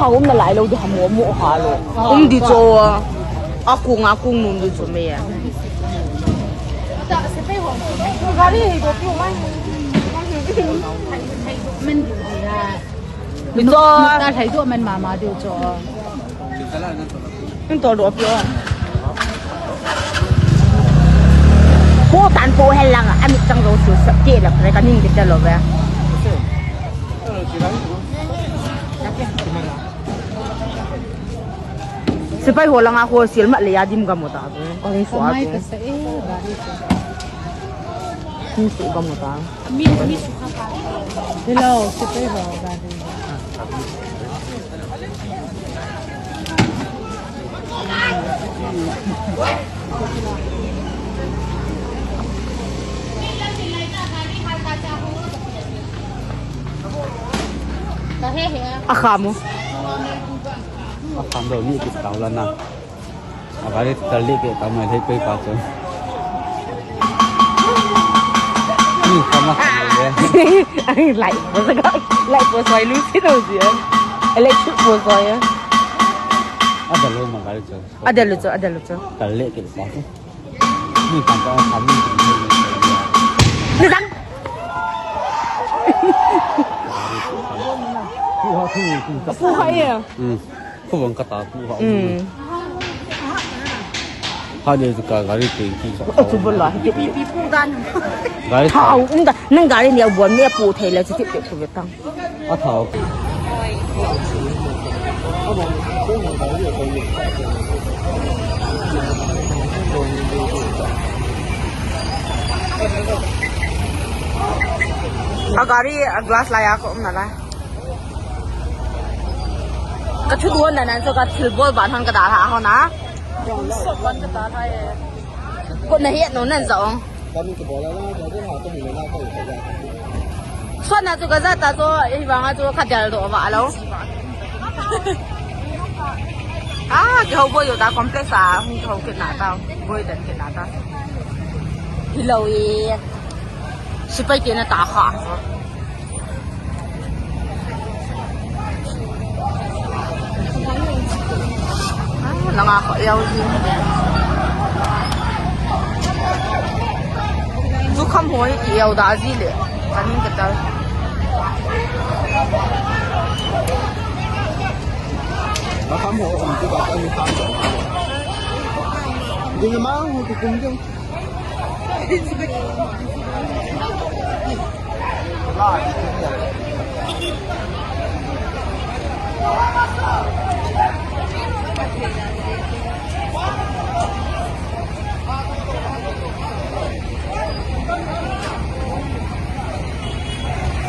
hôm nay lại lâu thì hầm mua hà luôn đi cho akung nung đi cho mày à mình cho ta thấy tụi mình mà điều cho mình to đồ phiếu bố tàn bố hay là anh bị tăng rồi sửa sập chết là phải cái nhìn cái rồi vậy Sepai holang aku sil mak le yadim kamu ta orang suatu ni su kamu ta mi suka pa hello sepai ho akamu Akam dulu ni kita tahu lah na. Agak terlik kita tahu macam apa pasal. Ni sama saja. Lại vừa xoay luôn xí đâu gì lại chút vừa xoay á Ada lu makan itu. ada lucu Terlik kita pasal. Ni kantor kami. Ni dang Phu hay à Phu vẫn kata phu. Dia suka gari tinggi. coba lah pipi pudan Gari tahu enggak neng gari ni buat ni pu thai la chi ti tu betang tahu. gari glass laya ko nala ka chu duan na nan so ka thil bol ban han ka da ha ho na so ban ka da hai ko na hiet no nan zong xuân là tôi có rất là tôi hy vọng là tôi khát giờ đồ vạ lâu cái hậu bơi ta complex à không hậu kiện nào tao bơi đến kiện nào tao thì lâu thì sẽ phải kiện là ta khả là ngà khỏi yêu gì tôi không hỏi yêu đã gì liền anh cái đó nó khám hộ mình cứ bảo anh khám rồi nhưng mà không thì cùng chứ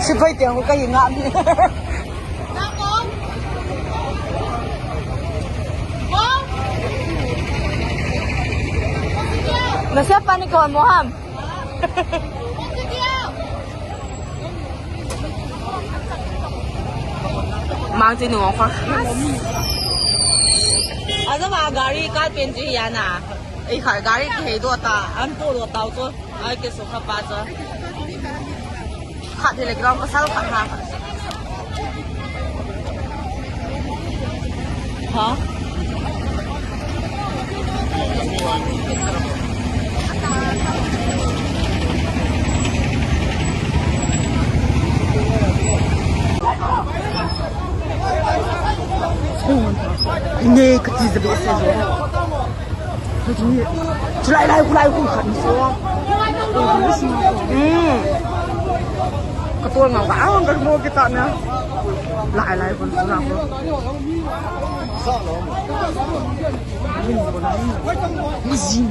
sẽ phải tiền của cái gì ngạn là siapa nih kawan Moham? Mang trên đường khoác. Ada mà gari cái bên dưới nhà nè. Ấy khởi gari thì đồ ta, ăn bộ đồ tàu cho, ai cái số khắp ba cho. Khát thì lại cái có sao khát ha. Hả? Nghe cái gì vậy sao rồi? Lại không khẩn xuống. Cái tôi ngào gã hơn cái mua cái tận nữa. Lại còn xuống nào không? Sợ lắm. Cái gì?